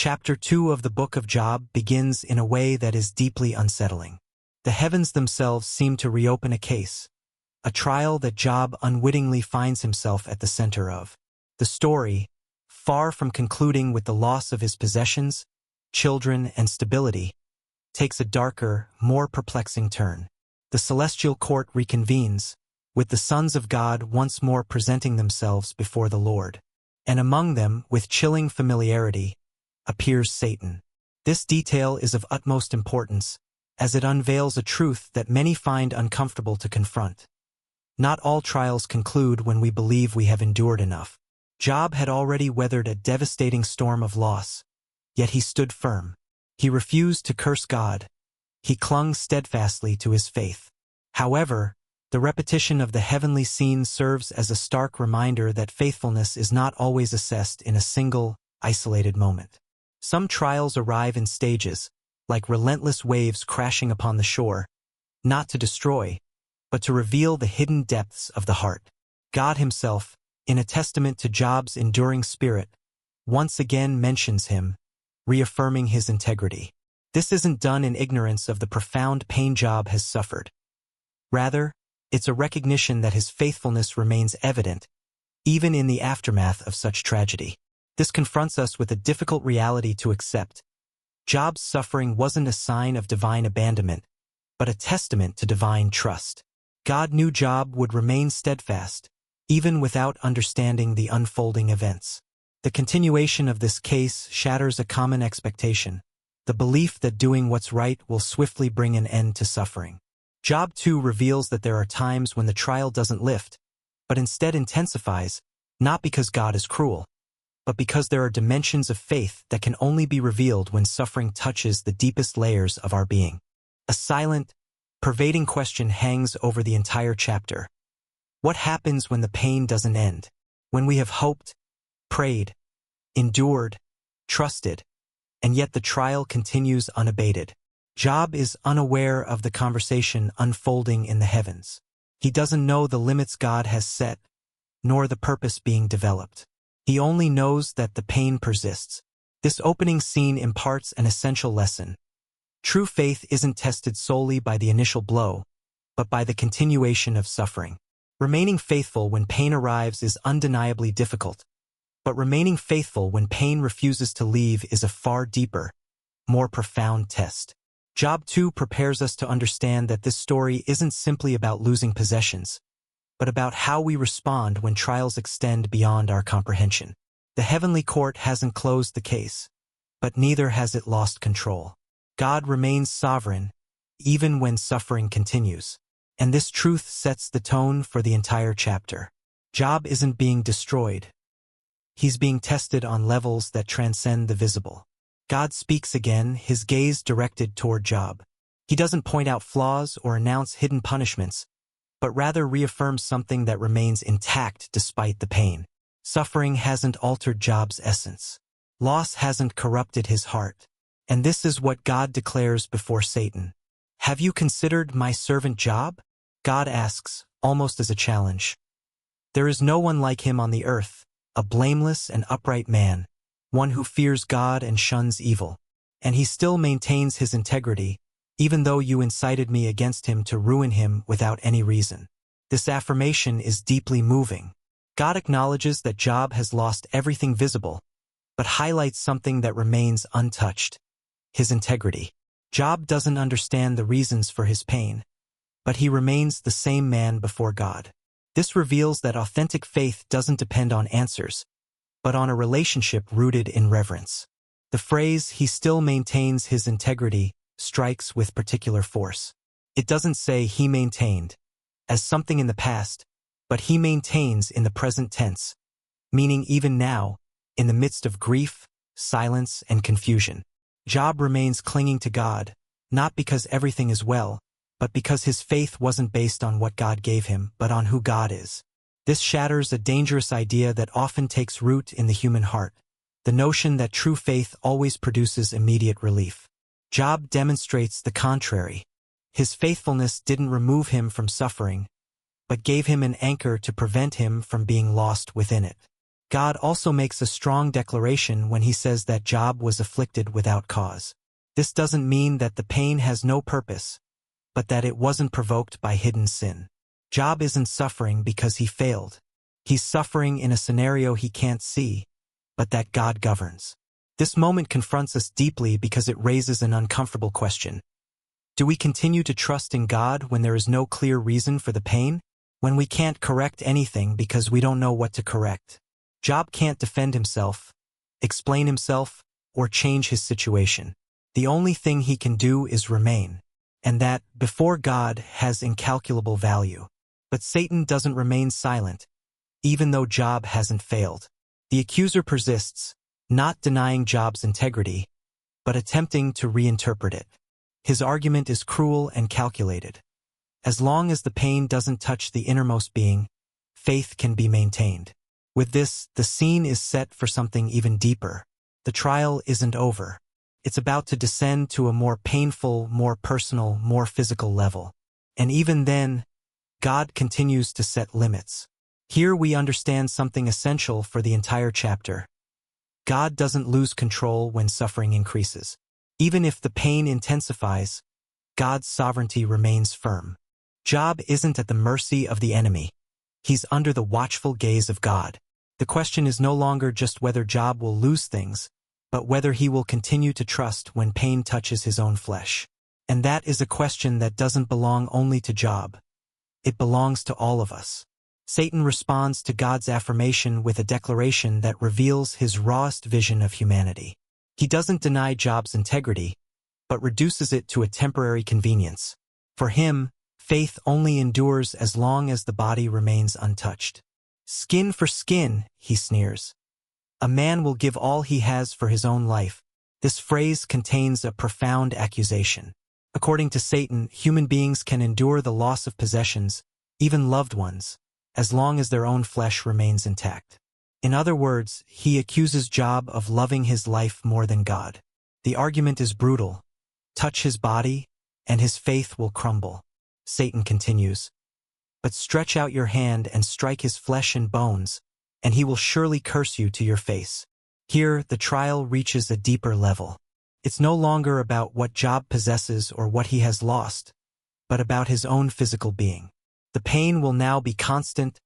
Chapter 2 of the Book of Job begins in a way that is deeply unsettling. The heavens themselves seem to reopen a case, a trial that Job unwittingly finds himself at the center of. The story, far from concluding with the loss of his possessions, children, and stability, takes a darker, more perplexing turn. The celestial court reconvenes, with the sons of God once more presenting themselves before the Lord. And among them, with chilling familiarity, appears Satan. This detail is of utmost importance, as it unveils a truth that many find uncomfortable to confront. Not all trials conclude when we believe we have endured enough. Job had already weathered a devastating storm of loss, yet he stood firm. He refused to curse God. He clung steadfastly to his faith. However, the repetition of the heavenly scene serves as a stark reminder that faithfulness is not always assessed in a single, isolated moment. Some trials arrive in stages, like relentless waves crashing upon the shore, not to destroy, but to reveal the hidden depths of the heart. God himself, in a testament to Job's enduring spirit, once again mentions him, reaffirming his integrity. This isn't done in ignorance of the profound pain Job has suffered. Rather, it's a recognition that his faithfulness remains evident, even in the aftermath of such tragedy. This confronts us with a difficult reality to accept. Job's suffering wasn't a sign of divine abandonment, but a testament to divine trust. God knew Job would remain steadfast, even without understanding the unfolding events. The continuation of this case shatters a common expectation, the belief that doing what's right will swiftly bring an end to suffering. Job 2 reveals that there are times when the trial doesn't lift, but instead intensifies, not because God is cruel, but because there are dimensions of faith that can only be revealed when suffering touches the deepest layers of our being. A silent, pervading question hangs over the entire chapter. What happens when the pain doesn't end? When we have hoped, prayed, endured, trusted, and yet the trial continues unabated. Job is unaware of the conversation unfolding in the heavens. He doesn't know the limits God has set, nor the purpose being developed. He only knows that the pain persists. This opening scene imparts an essential lesson. True faith isn't tested solely by the initial blow, but by the continuation of suffering. Remaining faithful when pain arrives is undeniably difficult, but remaining faithful when pain refuses to leave is a far deeper, more profound test. Job 2 prepares us to understand that this story isn't simply about losing possessions, but about how we respond when trials extend beyond our comprehension. The heavenly court hasn't closed the case, but neither has it lost control. God remains sovereign, even when suffering continues. And this truth sets the tone for the entire chapter. Job isn't being destroyed. He's being tested on levels that transcend the visible. God speaks again, his gaze directed toward Job. He doesn't point out flaws or announce hidden punishments, but rather reaffirms something that remains intact despite the pain. Suffering hasn't altered Job's essence. Loss hasn't corrupted his heart. And this is what God declares before Satan. Have you considered my servant Job? God asks, almost as a challenge. There is no one like him on the earth, a blameless and upright man, one who fears God and shuns evil. And he still maintains his integrity, even though you incited me against him to ruin him without any reason. This affirmation is deeply moving. God acknowledges that Job has lost everything visible, but highlights something that remains untouched: his integrity. Job doesn't understand the reasons for his pain, but he remains the same man before God. This reveals that authentic faith doesn't depend on answers, but on a relationship rooted in reverence. The phrase, "he still maintains his integrity," strikes with particular force. It doesn't say "he maintained" as something in the past, but "he maintains" in the present tense, meaning even now, in the midst of grief, silence, and confusion. Job remains clinging to God, not because everything is well, but because his faith wasn't based on what God gave him, but on who God is. This shatters a dangerous idea that often takes root in the human heart, the notion that true faith always produces immediate relief. Job demonstrates the contrary. His faithfulness didn't remove him from suffering, but gave him an anchor to prevent him from being lost within it. God also makes a strong declaration when he says that Job was afflicted without cause. This doesn't mean that the pain has no purpose, but that it wasn't provoked by hidden sin. Job isn't suffering because he failed. He's suffering in a scenario he can't see, but that God governs. This moment confronts us deeply because it raises an uncomfortable question. Do we continue to trust in God when there is no clear reason for the pain? When we can't correct anything because we don't know what to correct? Job can't defend himself, explain himself, or change his situation. The only thing he can do is remain, and that, before God, has incalculable value. But Satan doesn't remain silent, even though Job hasn't failed. The accuser persists, not denying Job's integrity, but attempting to reinterpret it. His argument is cruel and calculated. As long as the pain doesn't touch the innermost being, faith can be maintained. With this, the scene is set for something even deeper. The trial isn't over. It's about to descend to a more painful, more personal, more physical level. And even then, God continues to set limits. Here we understand something essential for the entire chapter. God doesn't lose control when suffering increases. Even if the pain intensifies, God's sovereignty remains firm. Job isn't at the mercy of the enemy. He's under the watchful gaze of God. The question is no longer just whether Job will lose things, but whether he will continue to trust when pain touches his own flesh. And that is a question that doesn't belong only to Job. It belongs to all of us. Satan responds to God's affirmation with a declaration that reveals his rawest vision of humanity. He doesn't deny Job's integrity, but reduces it to a temporary convenience. For him, faith only endures as long as the body remains untouched. Skin for skin, he sneers. A man will give all he has for his own life. This phrase contains a profound accusation. According to Satan, human beings can endure the loss of possessions, even loved ones, as long as their own flesh remains intact. In other words, he accuses Job of loving his life more than God. The argument is brutal. Touch his body, and his faith will crumble. Satan continues, but stretch out your hand and strike his flesh and bones, and he will surely curse you to your face. Here, the trial reaches a deeper level. It's no longer about what Job possesses or what he has lost, but about his own physical being. The pain will now be constant,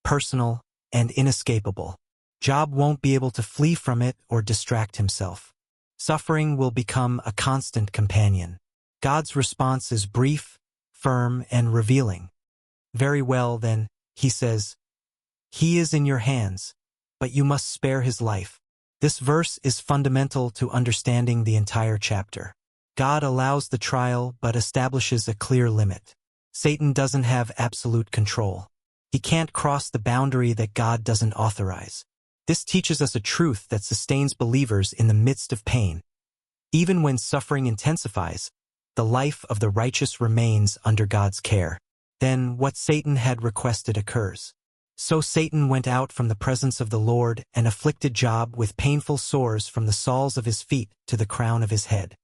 personal, and inescapable. Job won't be able to flee from it or distract himself. Suffering will become a constant companion. God's response is brief, firm, and revealing. Very well, then, he says, he is in your hands, but you must spare his life. This verse is fundamental to understanding the entire chapter. God allows the trial but establishes a clear limit. Satan doesn't have absolute control. He can't cross the boundary that God doesn't authorize. This teaches us a truth that sustains believers in the midst of pain. Even when suffering intensifies, the life of the righteous remains under God's care. Then what Satan had requested occurs. So Satan went out from the presence of the Lord and afflicted Job with painful sores from the soles of his feet to the crown of his head.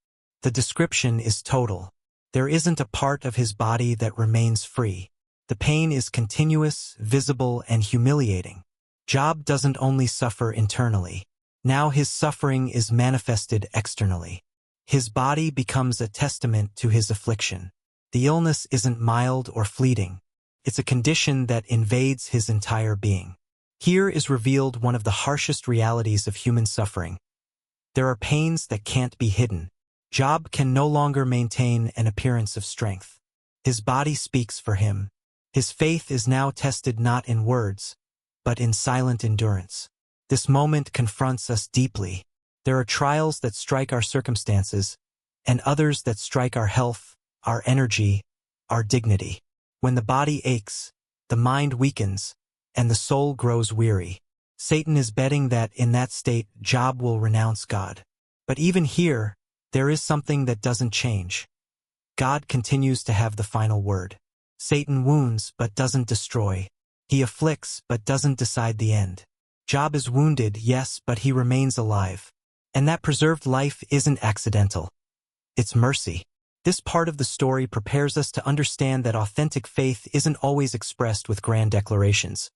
The description is total. There isn't a part of his body that remains free. The pain is continuous, visible, and humiliating. Job doesn't only suffer internally. Now his suffering is manifested externally. His body becomes a testament to his affliction. The illness isn't mild or fleeting. It's a condition that invades his entire being. Here is revealed one of the harshest realities of human suffering. There are pains that can't be hidden. Job can no longer maintain an appearance of strength. His body speaks for him. His faith is now tested not in words, but in silent endurance. This moment confronts us deeply. There are trials that strike our circumstances, and others that strike our health, our energy, our dignity. When the body aches, the mind weakens, and the soul grows weary. Satan is betting that in that state, Job will renounce God. But even here, there is something that doesn't change. God continues to have the final word. Satan wounds but doesn't destroy. He afflicts but doesn't decide the end. Job is wounded, yes, but he remains alive. And that preserved life isn't accidental. It's mercy. This part of the story prepares us to understand that authentic faith isn't always expressed with grand declarations,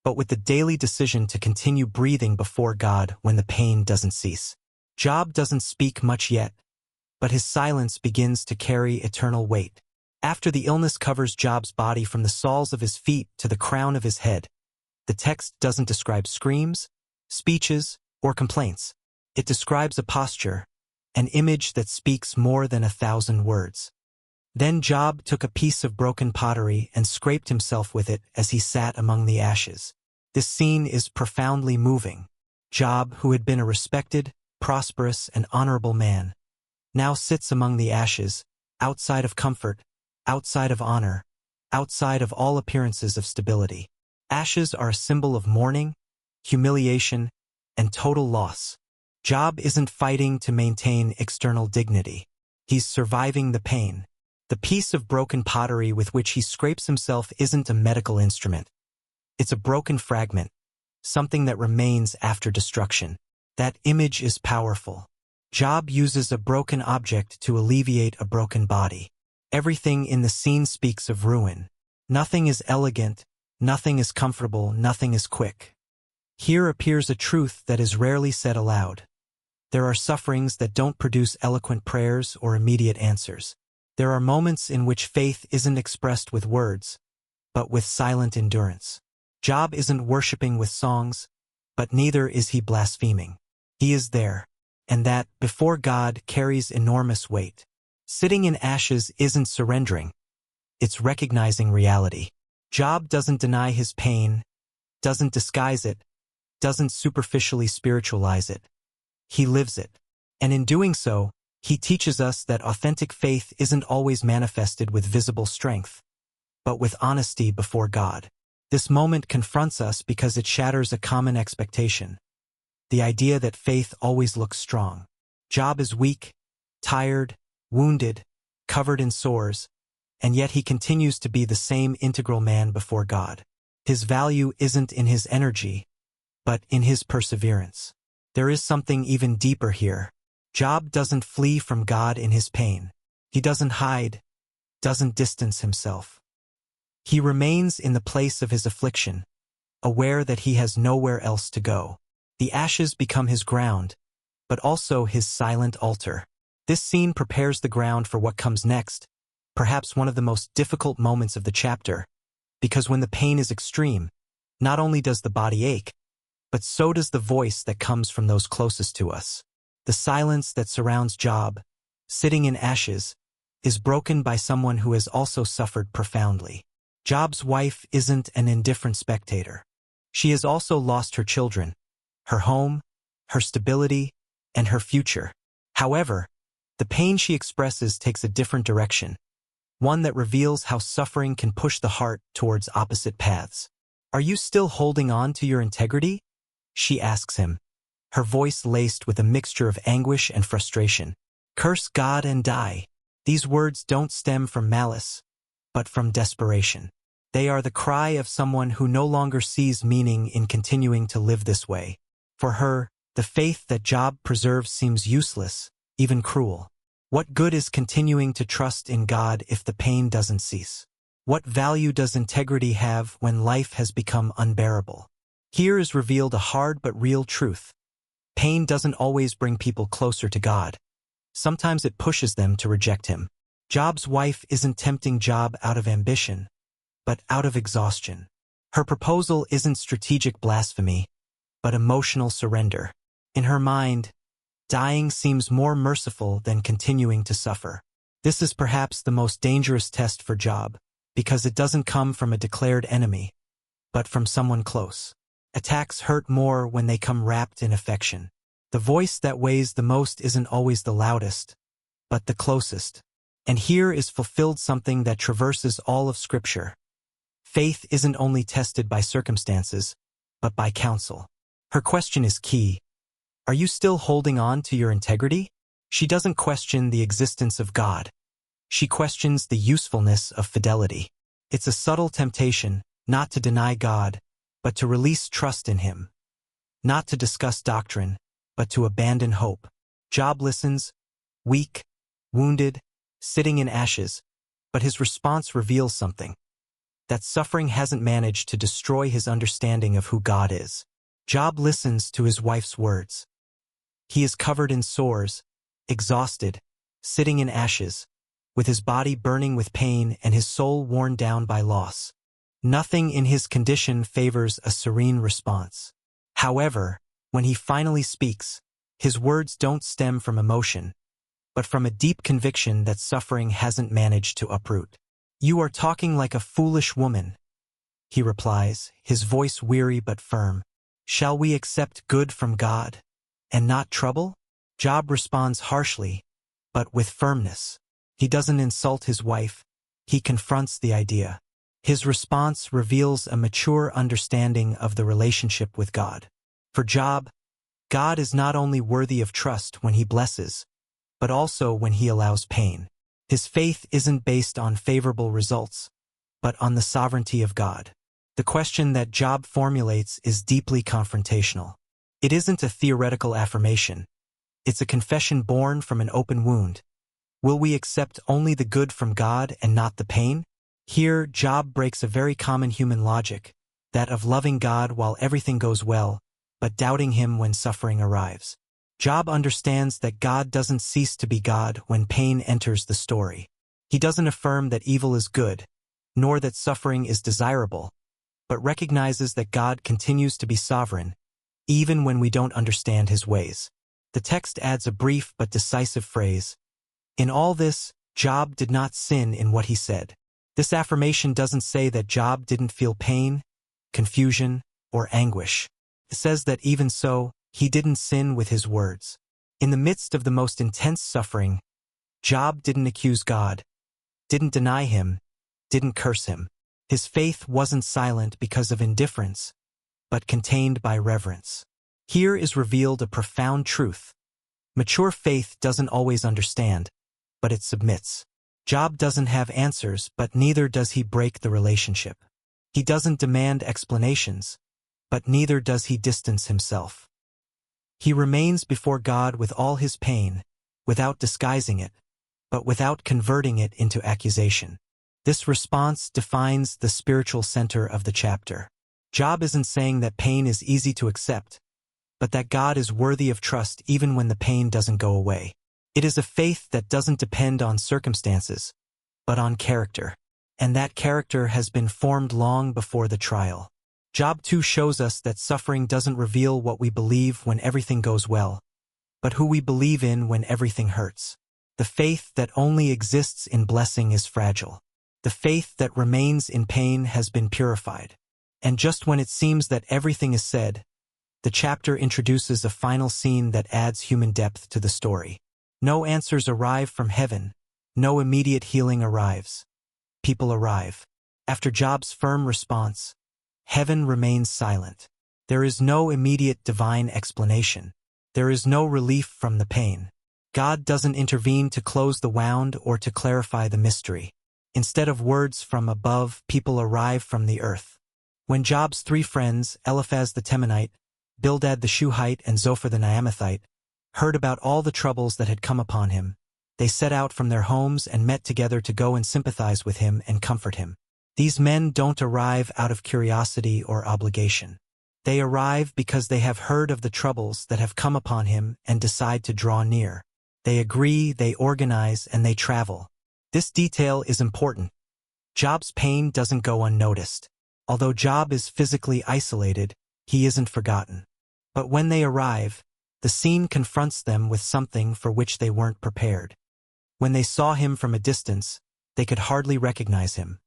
but with the daily decision to continue breathing before God when the pain doesn't cease. Job doesn't speak much yet, but his silence begins to carry eternal weight. After the illness covers Job's body from the soles of his feet to the crown of his head, the text doesn't describe screams, speeches, or complaints. It describes a posture, an image that speaks more than 1,000 words. Then Job took a piece of broken pottery and scraped himself with it as he sat among the ashes. This scene is profoundly moving. Job, who had been a respected, prosperous, and honorable man, now sits among the ashes, outside of comfort, outside of honor, outside of all appearances of stability. Ashes are a symbol of mourning, humiliation, and total loss. Job isn't fighting to maintain external dignity. He's surviving the pain. The piece of broken pottery with which he scrapes himself isn't a medical instrument. It's a broken fragment, something that remains after destruction. That image is powerful. Job uses a broken object to alleviate a broken body. Everything in the scene speaks of ruin. Nothing is elegant, nothing is comfortable, nothing is quick. Here appears a truth that is rarely said aloud. There are sufferings that don't produce eloquent prayers or immediate answers. There are moments in which faith isn't expressed with words, but with silent endurance. Job isn't worshiping with songs, but neither is he blaspheming. He is there, and that, before God, carries enormous weight. Sitting in ashes isn't surrendering. It's recognizing reality. Job doesn't deny his pain, doesn't disguise it, doesn't superficially spiritualize it. He lives it. And in doing so, he teaches us that authentic faith isn't always manifested with visible strength, but with honesty before God. This moment confronts us because it shatters a common expectation. The idea that faith always looks strong. Job is weak, tired, wounded, covered in sores, and yet he continues to be the same integral man before God. His value isn't in his energy, but in his perseverance. There is something even deeper here. Job doesn't flee from God in his pain. He doesn't hide, doesn't distance himself. He remains in the place of his affliction, aware that he has nowhere else to go. The ashes become his ground, but also his silent altar. This scene prepares the ground for what comes next, perhaps one of the most difficult moments of the chapter, because when the pain is extreme, not only does the body ache, but so does the voice that comes from those closest to us. The silence that surrounds Job, sitting in ashes, is broken by someone who has also suffered profoundly. Job's wife isn't an indifferent spectator. She has also lost her children, her home, her stability, and her future. However, the pain she expresses takes a different direction, one that reveals how suffering can push the heart towards opposite paths. "Are you still holding on to your integrity?" she asks him, her voice laced with a mixture of anguish and frustration. "Curse God and die." These words don't stem from malice, but from desperation. They are the cry of someone who no longer sees meaning in continuing to live this way. For her, the faith that Job preserves seems useless, even cruel. What good is continuing to trust in God if the pain doesn't cease? What value does integrity have when life has become unbearable? Here is revealed a hard but real truth. Pain doesn't always bring people closer to God. Sometimes it pushes them to reject Him. Job's wife isn't tempting Job out of ambition, but out of exhaustion. Her proposal isn't strategic blasphemy, but emotional surrender. In her mind, dying seems more merciful than continuing to suffer. This is perhaps the most dangerous test for Job, because it doesn't come from a declared enemy, but from someone close. Attacks hurt more when they come wrapped in affection. The voice that weighs the most isn't always the loudest, but the closest. And here is fulfilled something that traverses all of Scripture. Faith isn't only tested by circumstances, but by counsel. Her question is key. Are you still holding on to your integrity? She doesn't question the existence of God. She questions the usefulness of fidelity. It's a subtle temptation, not to deny God, but to release trust in Him. Not to discuss doctrine, but to abandon hope. Job listens, weak, wounded, sitting in ashes, but his response reveals something. that suffering hasn't managed to destroy his understanding of who God is. Job listens to his wife's words. He is covered in sores, exhausted, sitting in ashes, with his body burning with pain and his soul worn down by loss. Nothing in his condition favors a serene response. However, when he finally speaks, his words don't stem from emotion, but from a deep conviction that suffering hasn't managed to uproot. "You are talking like a foolish woman," he replies, his voice weary but firm. "Shall we accept good from God and not trouble?" Job responds harshly, but with firmness. He doesn't insult his wife, he confronts the idea. His response reveals a mature understanding of the relationship with God. For Job, God is not only worthy of trust when he blesses, but also when he allows pain. His faith isn't based on favorable results, but on the sovereignty of God. The question that Job formulates is deeply confrontational. It isn't a theoretical affirmation. It's a confession born from an open wound. Will we accept only the good from God and not the pain? Here, Job breaks a very common human logic, that of loving God while everything goes well, but doubting him when suffering arrives. Job understands that God doesn't cease to be God when pain enters the story. He doesn't affirm that evil is good, nor that suffering is desirable, but recognizes that God continues to be sovereign, even when we don't understand his ways. The text adds a brief but decisive phrase. In all this, Job did not sin in what he said. This affirmation doesn't say that Job didn't feel pain, confusion, or anguish. It says that even so, he didn't sin with his words. In the midst of the most intense suffering, Job didn't accuse God, didn't deny him, didn't curse him. His faith wasn't silent because of indifference, but contained by reverence. Here is revealed a profound truth. Mature faith doesn't always understand, but it submits. Job doesn't have answers, but neither does he break the relationship. He doesn't demand explanations, but neither does he distance himself. He remains before God with all his pain, without disguising it, but without converting it into accusation. This response defines the spiritual center of the chapter. Job isn't saying that pain is easy to accept, but that God is worthy of trust even when the pain doesn't go away. It is a faith that doesn't depend on circumstances, but on character. And that character has been formed long before the trial. Job 2 shows us that suffering doesn't reveal what we believe when everything goes well, but who we believe in when everything hurts. The faith that only exists in blessing is fragile. The faith that remains in pain has been purified. And just when it seems that everything is said, the chapter introduces a final scene that adds human depth to the story. No answers arrive from heaven. No immediate healing arrives. People arrive. After Job's firm response, heaven remains silent. There is no immediate divine explanation. There is no relief from the pain. God doesn't intervene to close the wound or to clarify the mystery. Instead of words from above, people arrive from the earth. When Job's 3 friends, Eliphaz the Temanite, Bildad the Shuhite, and Zophar the Naamathite, heard about all the troubles that had come upon him, they set out from their homes and met together to go and sympathize with him and comfort him. These men don't arrive out of curiosity or obligation. They arrive because they have heard of the troubles that have come upon him and decide to draw near. They agree, they organize, and they travel. This detail is important. Job's pain doesn't go unnoticed. Although Job is physically isolated, he isn't forgotten. But when they arrive, the scene confronts them with something for which they weren't prepared. When they saw him from a distance, they could hardly recognize him.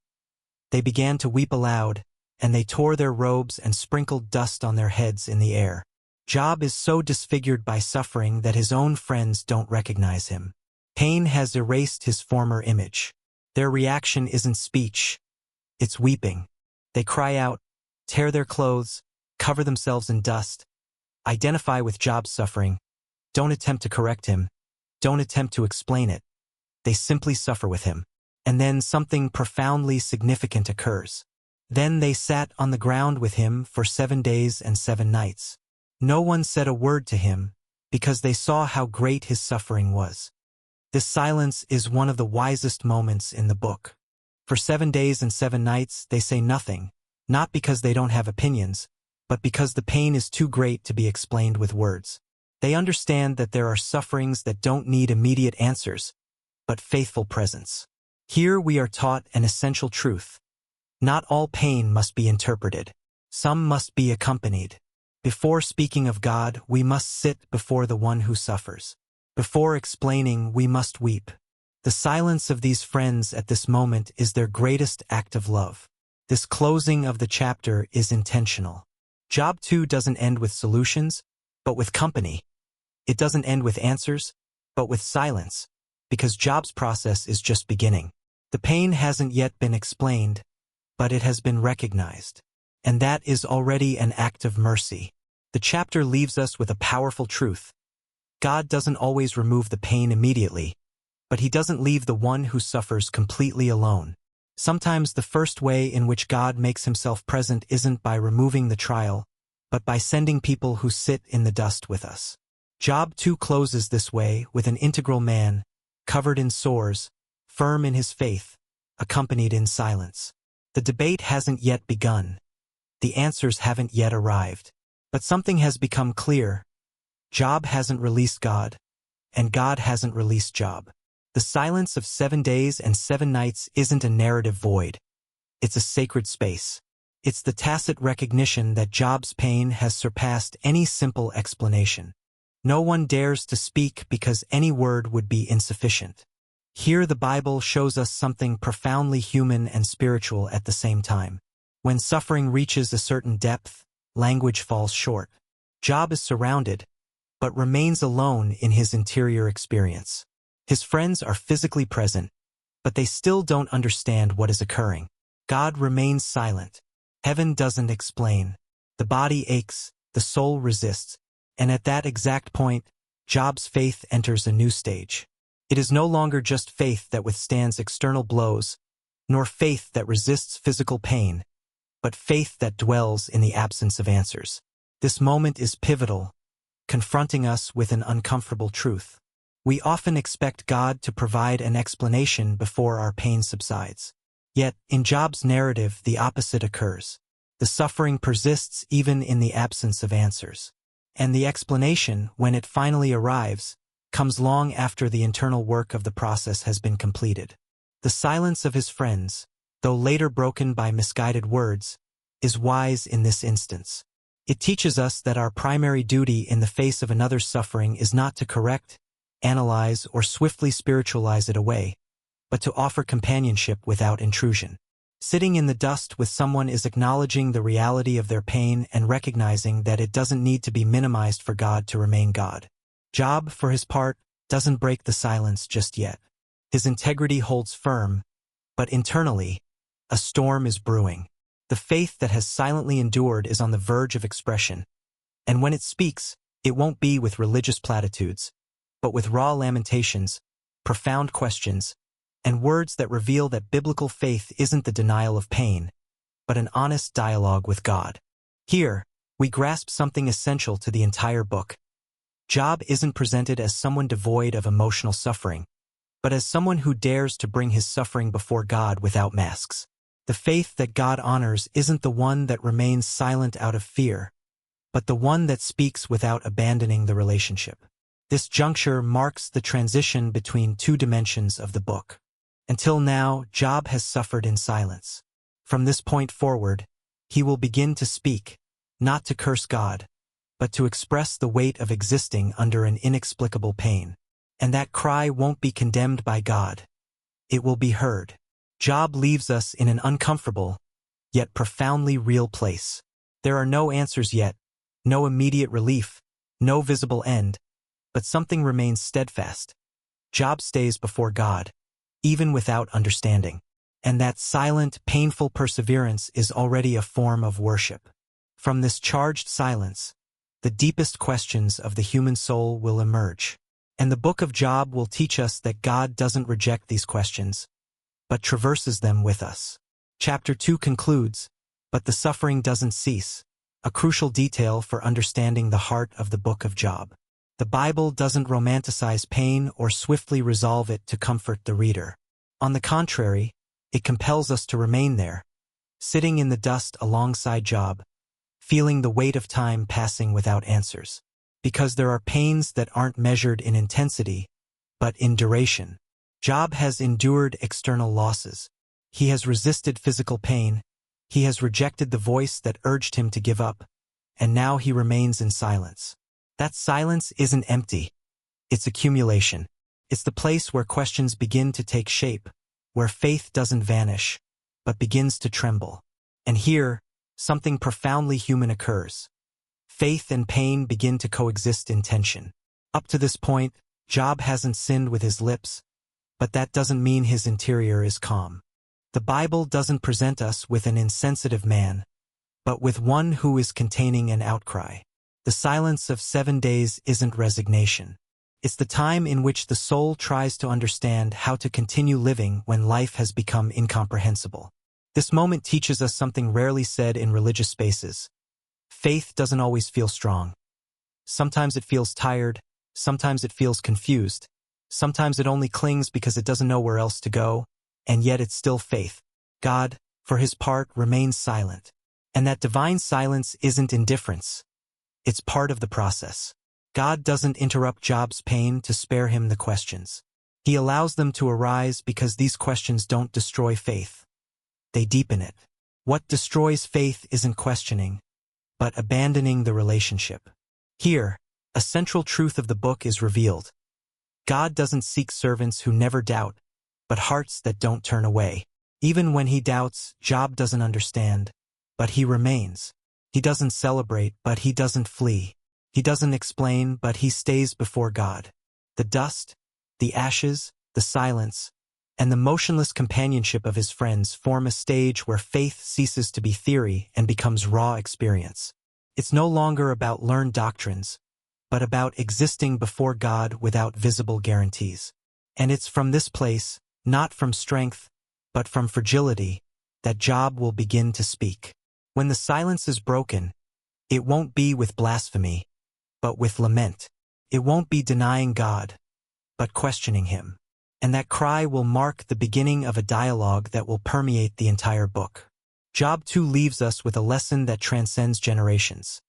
They began to weep aloud, and they tore their robes and sprinkled dust on their heads in the air. Job is so disfigured by suffering that his own friends don't recognize him. Pain has erased his former image. Their reaction isn't speech, it's weeping. They cry out, tear their clothes, cover themselves in dust, identify with Job's suffering, don't attempt to correct him, don't attempt to explain it. They simply suffer with him. And then something profoundly significant occurs. Then they sat on the ground with him for 7 days and 7 nights. No one said a word to him, because they saw how great his suffering was. This silence is one of the wisest moments in the book. For 7 days and 7 nights they say nothing, not because they don't have opinions, but because the pain is too great to be explained with words. They understand that there are sufferings that don't need immediate answers, but faithful presence. Here we are taught an essential truth. Not all pain must be interpreted. Some must be accompanied. Before speaking of God, we must sit before the one who suffers. Before explaining, we must weep. The silence of these friends at this moment is their greatest act of love. This closing of the chapter is intentional. Job 2 doesn't end with solutions, but with company. It doesn't end with answers, but with silence, because Job's process is just beginning. The pain hasn't yet been explained, but it has been recognized. And that is already an act of mercy. The chapter leaves us with a powerful truth. God doesn't always remove the pain immediately, but he doesn't leave the one who suffers completely alone. Sometimes the first way in which God makes himself present isn't by removing the trial, but by sending people who sit in the dust with us. Job 2 closes this way with an integral man, covered in sores, firm in his faith, accompanied in silence. The debate hasn't yet begun. The answers haven't yet arrived. But something has become clear. Job hasn't released God, and God hasn't released Job. The silence of 7 days and 7 nights isn't a narrative void. It's a sacred space. It's the tacit recognition that Job's pain has surpassed any simple explanation. No one dares to speak because any word would be insufficient. Here the Bible shows us something profoundly human and spiritual at the same time. When suffering reaches a certain depth, language falls short. Job is surrounded, but remains alone in his interior experience. His friends are physically present, but they still don't understand what is occurring. God remains silent. Heaven doesn't explain. The body aches, the soul resists, and at that exact point, Job's faith enters a new stage. It is no longer just faith that withstands external blows, nor faith that resists physical pain, but faith that dwells in the absence of answers. This moment is pivotal, confronting us with an uncomfortable truth. We often expect God to provide an explanation before our pain subsides. Yet, in Job's narrative, the opposite occurs. The suffering persists even in the absence of answers. And the explanation, when it finally arrives, comes long after the internal work of the process has been completed. The silence of his friends, though later broken by misguided words, is wise in this instance. It teaches us that our primary duty in the face of another's suffering is not to correct, analyze, or swiftly spiritualize it away, but to offer companionship without intrusion. Sitting in the dust with someone is acknowledging the reality of their pain and recognizing that it doesn't need to be minimized for God to remain God. Job, for his part, doesn't break the silence just yet. His integrity holds firm, but internally, a storm is brewing. The faith that has silently endured is on the verge of expression, and when it speaks, it won't be with religious platitudes, but with raw lamentations, profound questions, and words that reveal that biblical faith isn't the denial of pain, but an honest dialogue with God. Here, we grasp something essential to the entire book. Job isn't presented as someone devoid of emotional suffering, but as someone who dares to bring his suffering before God without masks. The faith that God honors isn't the one that remains silent out of fear, but the one that speaks without abandoning the relationship. This juncture marks the transition between two dimensions of the book. Until now, Job has suffered in silence. From this point forward, he will begin to speak, not to curse God, but to express the weight of existing under an inexplicable pain. And that cry won't be condemned by God. It will be heard. Job leaves us in an uncomfortable, yet profoundly real place. There are no answers yet, no immediate relief, no visible end, but something remains steadfast. Job stays before God, even without understanding. And that silent, painful perseverance is already a form of worship. From this charged silence, the deepest questions of the human soul will emerge. And the book of Job will teach us that God doesn't reject these questions, but traverses them with us. Chapter 2 concludes, but the suffering doesn't cease, a crucial detail for understanding the heart of the book of Job. The Bible doesn't romanticize pain or swiftly resolve it to comfort the reader. On the contrary, It compels us to remain there, sitting in the dust alongside Job, feeling the weight of time passing without answers. Because there are pains that aren't measured in intensity, but in duration. Job has endured external losses. He has resisted physical pain. He has rejected the voice that urged him to give up, and now he remains in silence. That silence isn't empty. It's accumulation. It's the place where questions begin to take shape, where faith doesn't vanish, but begins to tremble. And here, something profoundly human occurs. Faith and pain begin to coexist in tension. Up to this point, Job hasn't sinned with his lips, but that doesn't mean his interior is calm. The Bible doesn't present us with an insensitive man, but with one who is containing an outcry. The silence of 7 days isn't resignation. It's the time in which the soul tries to understand how to continue living when life has become incomprehensible. This moment teaches us something rarely said in religious spaces. Faith doesn't always feel strong. Sometimes it feels tired, sometimes it feels confused, sometimes it only clings because it doesn't know where else to go, and yet it's still faith. God, for his part, remains silent. And that divine silence isn't indifference. It's part of the process. God doesn't interrupt Job's pain to spare him the questions. He allows them to arise because these questions don't destroy faith. They deepen it. What destroys faith isn't questioning, but abandoning the relationship. Here, a central truth of the book is revealed. God doesn't seek servants who never doubt, but hearts that don't turn away. Even when he doubts, Job doesn't understand, but he remains. He doesn't celebrate, but he doesn't flee. He doesn't explain, but he stays before God. The dust, the ashes, the silence, and the motionless companionship of his friends form a stage where faith ceases to be theory and becomes raw experience. It's no longer about learned doctrines, but about existing before God without visible guarantees. And it's from this place, not from strength, but from fragility, that Job will begin to speak. When the silence is broken, it won't be with blasphemy, but with lament. It won't be denying God, but questioning him. And that cry will mark the beginning of a dialogue that will permeate the entire book. Job 2 leaves us with a lesson that transcends generations.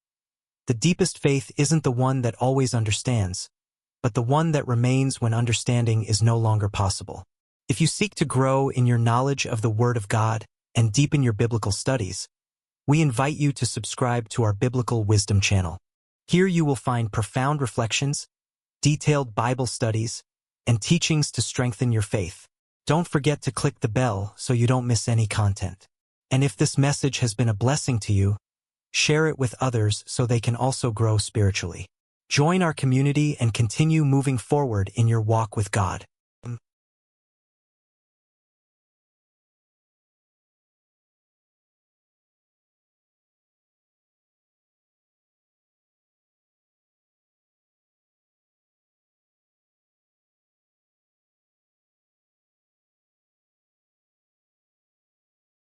The deepest faith isn't the one that always understands, but the one that remains when understanding is no longer possible. If you seek to grow in your knowledge of the Word of God and deepen your biblical studies, we invite you to subscribe to our Biblical Wisdom channel. Here you will find profound reflections, detailed Bible studies, and teachings to strengthen your faith. Don't forget to click the bell so you don't miss any content. And if this message has been a blessing to you, share it with others so they can also grow spiritually. Join our community and continue moving forward in your walk with God.